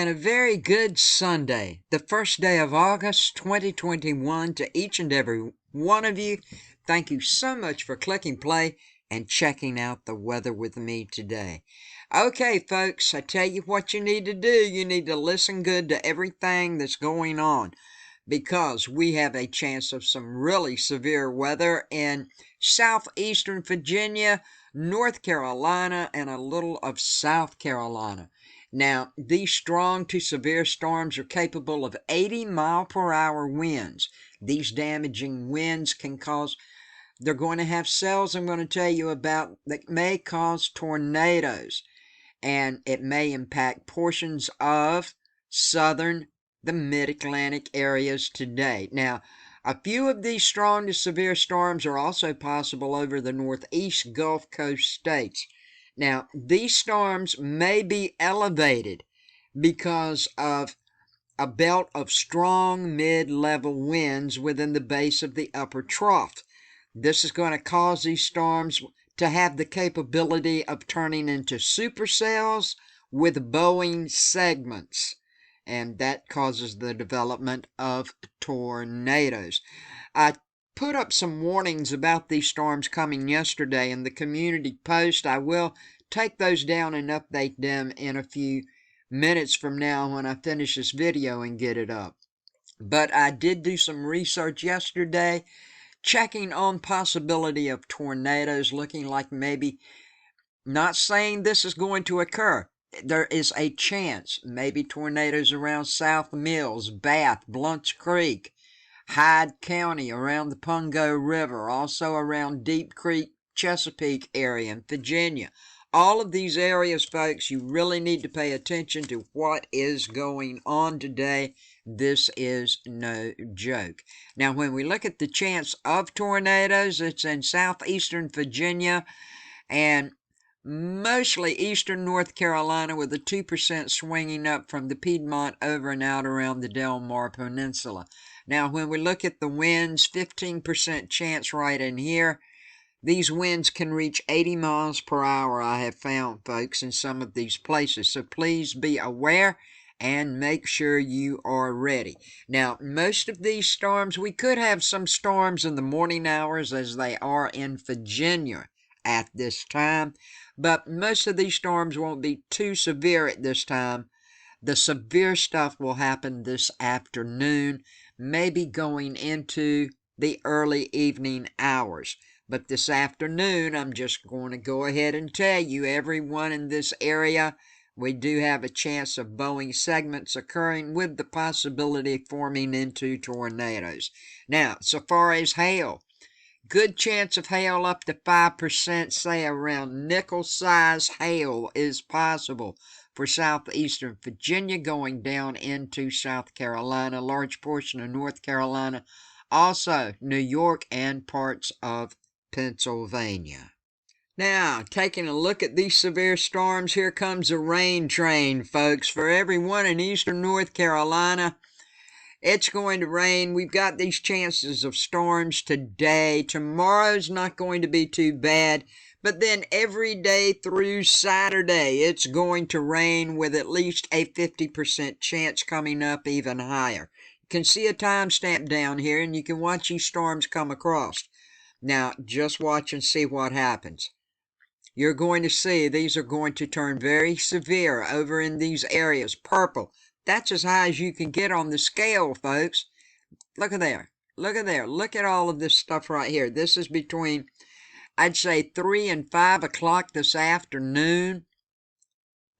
And a very good Sunday, the first day of August 2021, to each and every one of you. Thank you so much for clicking play and checking out the weather with me today. Okay, folks, I tell you what you need to do. You need to listen good to everything that's going on, because we have a chance of some really severe weather in southeastern Virginia, North Carolina, and a little of South Carolina. Now, these strong to severe storms are capable of 80-mile-per-hour winds. These damaging winds they're going to have cells I'm going to tell you about that may cause tornadoes, and it may impact portions of the mid-Atlantic areas today. Now, a few of these strong to severe storms are also possible over the northeast Gulf Coast states. Now, these storms may be elevated because of a belt of strong mid-level winds within the base of the upper trough. This is going to cause these storms to have the capability of turning into supercells with bowing segments, and that causes the development of tornadoes. I put up some warnings about these storms coming yesterday in the community post. I will take those down and update them in a few minutes from now when I finish this video and get it up. But I did do some research yesterday, checking on possibility of tornadoes, looking like maybe, not saying this is going to occur, there is a chance maybe tornadoes around South Mills, Bath, Blunt's Creek, Hyde County, around the Pungo River, also around Deep Creek, Chesapeake area in Virginia. All of these areas, folks, you really need to pay attention to what is going on today. This is no joke. Now, when we look at the chance of tornadoes, it's in southeastern Virginia and mostly eastern North Carolina, with a 2% swinging up from the Piedmont over and out around the Delmar Peninsula. Now, when we look at the winds, 15% chance right in here. These winds can reach 80 miles per hour, I have found, folks, in some of these places. So please be aware and make sure you are ready. Now, most of these storms, we could have some storms in the morning hours as they are in Virginia at this time, but most of these storms won't be too severe at this time. The severe stuff will happen this afternoon, maybe going into the early evening hours. But this afternoon, I'm just going to go ahead and tell you, everyone in this area, we do have a chance of bowing segments occurring with the possibility of forming into tornadoes. Now, so far as hail, good chance of hail up to 5%, say around nickel-size hail is possible for southeastern Virginia going down into South Carolina, large portion of North Carolina, also New York and parts of Pennsylvania. Now, taking a look at these severe storms, here comes a rain train, folks. For everyone in eastern North Carolina, it's going to rain. We've got these chances of storms today. Tomorrow's not going to be too bad. But then every day through Saturday, it's going to rain with at least a 50% chance, coming up even higher. You can see a timestamp down here, and you can watch these storms come across. Now, just watch and see what happens. You're going to see these are going to turn very severe over in these areas. Purple, that's as high as you can get on the scale, folks. Look at there. Look at there. Look at all of this stuff right here. This is between, I'd say, 3 and 5 o'clock this afternoon.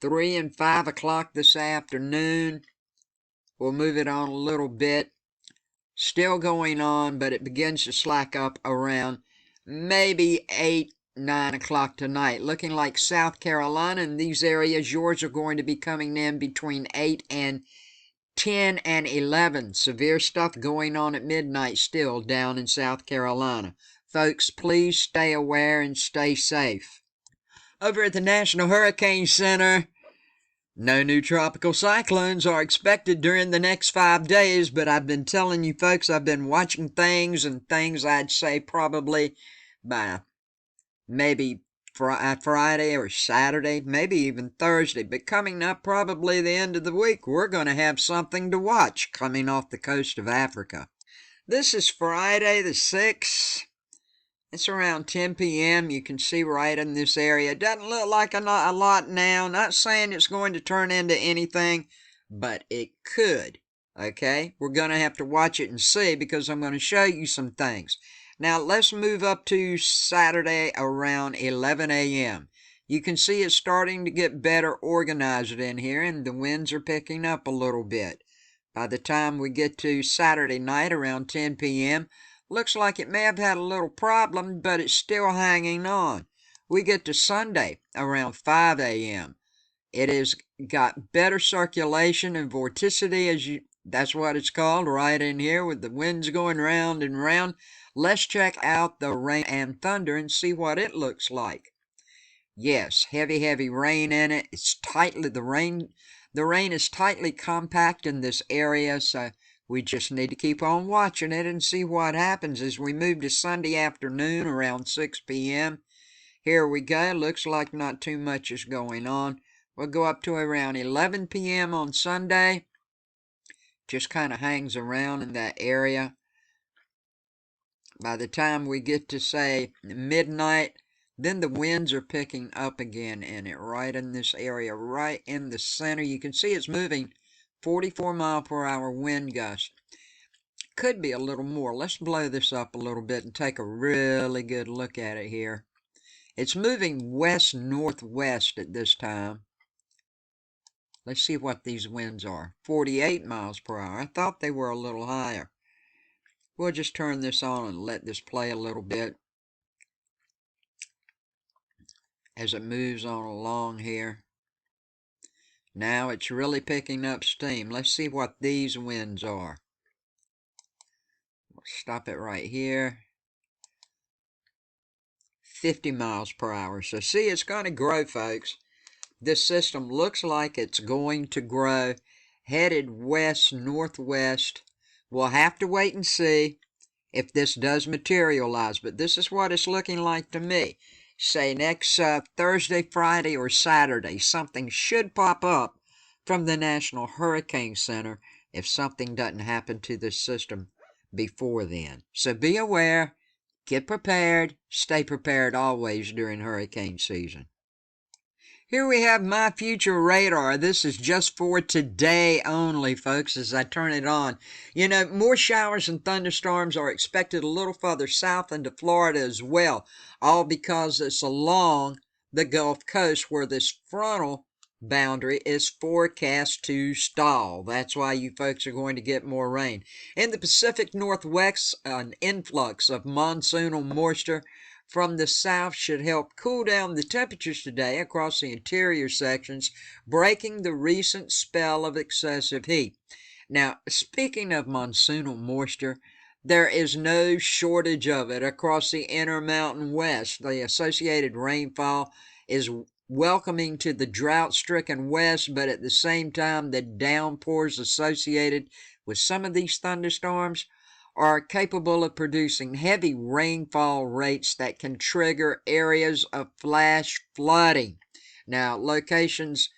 3 and 5 o'clock this afternoon. We'll move it on a little bit. Still going on, but it begins to slack up around maybe 8, 9 o'clock tonight. Looking like South Carolina and these areas, yours are going to be coming in between 8 and 10 and 11. Severe stuff going on at midnight still down in South Carolina. Folks, please stay aware and stay safe. Over at the National Hurricane Center, no new tropical cyclones are expected during the next 5 days, but I've been telling you folks, I've been watching things I'd say probably by maybe Friday or Saturday, maybe even Thursday. But coming up probably the end of the week, we're going to have something to watch coming off the coast of Africa. This is Friday the 6th. It's around 10 p.m. You can see right in this area. It doesn't look like a lot now. Not saying it's going to turn into anything, but it could. Okay? We're going to have to watch it and see because I'm going to show you some things. Now, let's move up to Saturday around 11 a.m. You can see it's starting to get better organized in here, and the winds are picking up a little bit. By the time we get to Saturday night around 10 p.m., looks like it may have had a little problem, but it's still hanging on. We get to Sunday around 5 a.m. It has got better circulation and vorticity, that's what it's called, right in here with the winds going round and round. Let's check out the rain and thunder and see what it looks like. Yes, heavy rain in it. It's tightly, the rain is tightly compact in this area, so we just need to keep on watching it and see what happens as we move to Sunday afternoon around 6 p.m. Here we go. Looks like not too much is going on. We'll go up to around 11 p.m. on Sunday. Just kind of hangs around in that area. By the time we get to, say, midnight, then the winds are picking up again in it, right in this area, right in the center. You can see it's moving 44 mile per hour wind gust. Could be a little more. Let's blow this up a little bit and take a really good look at it here. It's moving west-northwest at this time. Let's see what these winds are. 48 miles per hour. I thought they were a little higher. We'll just turn this on and let this play a little bit as it moves on along here. Now it's really picking up steam. Let's see what these winds are. We'll stop it right here. 50 miles per hour. So see, it's going to grow, folks. This system looks like it's going to grow, headed west-northwest. We'll have to wait and see if this does materialize, but this is what it's looking like to me. Say next Thursday, Friday, or Saturday, something should pop up from the National Hurricane Center if something doesn't happen to this system before then. So be aware, get prepared, stay prepared always during hurricane season. Here we have my future radar. This is just for today only, folks, as I turn it on. You know, more showers and thunderstorms are expected a little further south into Florida as well, all because it's along the Gulf Coast where this frontal boundary is forecast to stall. That's why you folks are going to get more rain. In the Pacific Northwest, an influx of monsoonal moisture from the south should help cool down the temperatures today across the interior sections, breaking the recent spell of excessive heat. Now, speaking of monsoonal moisture, there is no shortage of it across the Intermountain West. The associated rainfall is welcoming to the drought-stricken West, but at the same time, the downpours associated with some of these thunderstorms are capable of producing heavy rainfall rates that can trigger areas of flash flooding. Now, locations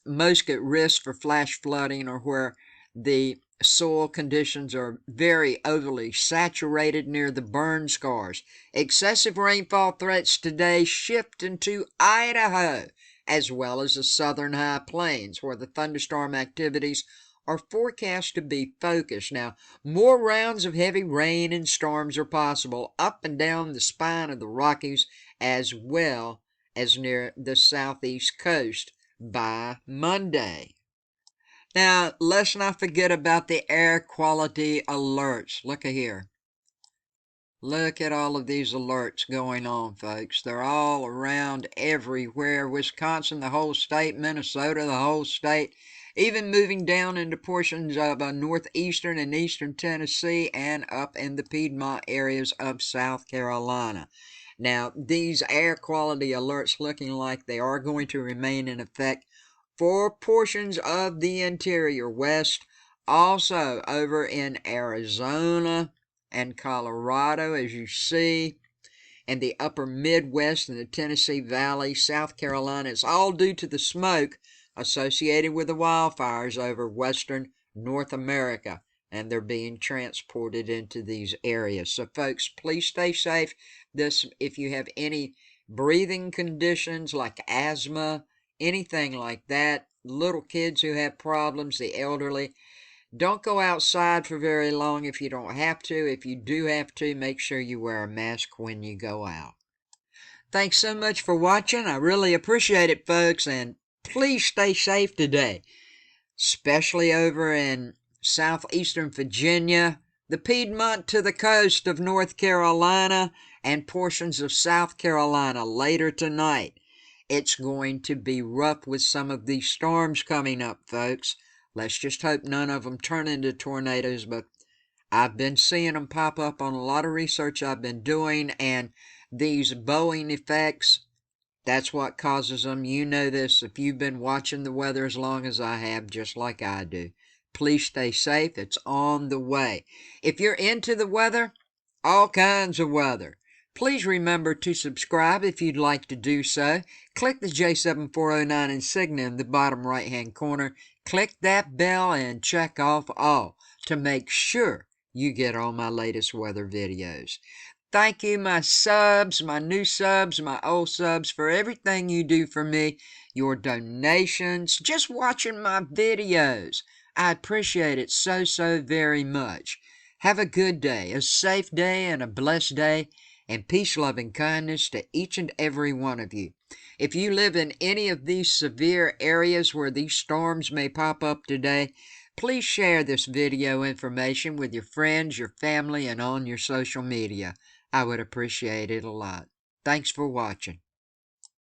most at risk for flash flooding are where the soil conditions are very overly saturated near the burn scars. Excessive rainfall threats today shift into Idaho, as well as the southern high plains, where the thunderstorm activities are forecast to be focused. Now, more rounds of heavy rain and storms are possible up and down the spine of the Rockies, as well as near the southeast coast by Monday. Now, let's not forget about the air quality alerts. Look at here. Look at all of these alerts going on, folks. They're all around everywhere. Wisconsin, the whole state. Minnesota, the whole state. Even moving down into portions of northeastern and eastern Tennessee and up in the Piedmont areas of South Carolina. Now, these air quality alerts looking like they are going to remain in effect for portions of the interior West, also over in Arizona and Colorado, as you see. and the upper Midwest and the Tennessee Valley, South Carolina. It's all due to the smoke associated with the wildfires over western North America, and they're being transported into these areas. So folks, please stay safe. If you have any breathing conditions like asthma, anything like that, little kids who have problems, the elderly, don't go outside for very long if you don't have to. If you do have to, make sure you wear a mask when you go out. Thanks so much for watching. I really appreciate it, folks, and please stay safe today, especially over in southeastern Virginia, the Piedmont to the coast of North Carolina, and portions of South Carolina later tonight. It's going to be rough with some of these storms coming up, folks. Let's just hope none of them turn into tornadoes, but I've been seeing them pop up on a lot of research I've been doing, and these Boeing effects, that's what causes them. You know this if you've been watching the weather as long as I have, just like I do. Please stay safe. It's on the way. If you're into the weather, all kinds of weather, please remember to subscribe if you'd like to do so. Click the J7409 insignia in the bottom right-hand corner. Click that bell and check off all to make sure you get all my latest weather videos. Thank you, my subs, my new subs, my old subs, for everything you do for me, your donations, just watching my videos. I appreciate it so, so very much. Have a good day, a safe day, and a blessed day, and peace, love, and kindness to each and every one of you. If you live in any of these severe areas where these storms may pop up today, please share this video information with your friends, your family, and on your social media. I would appreciate it a lot. Thanks for watching.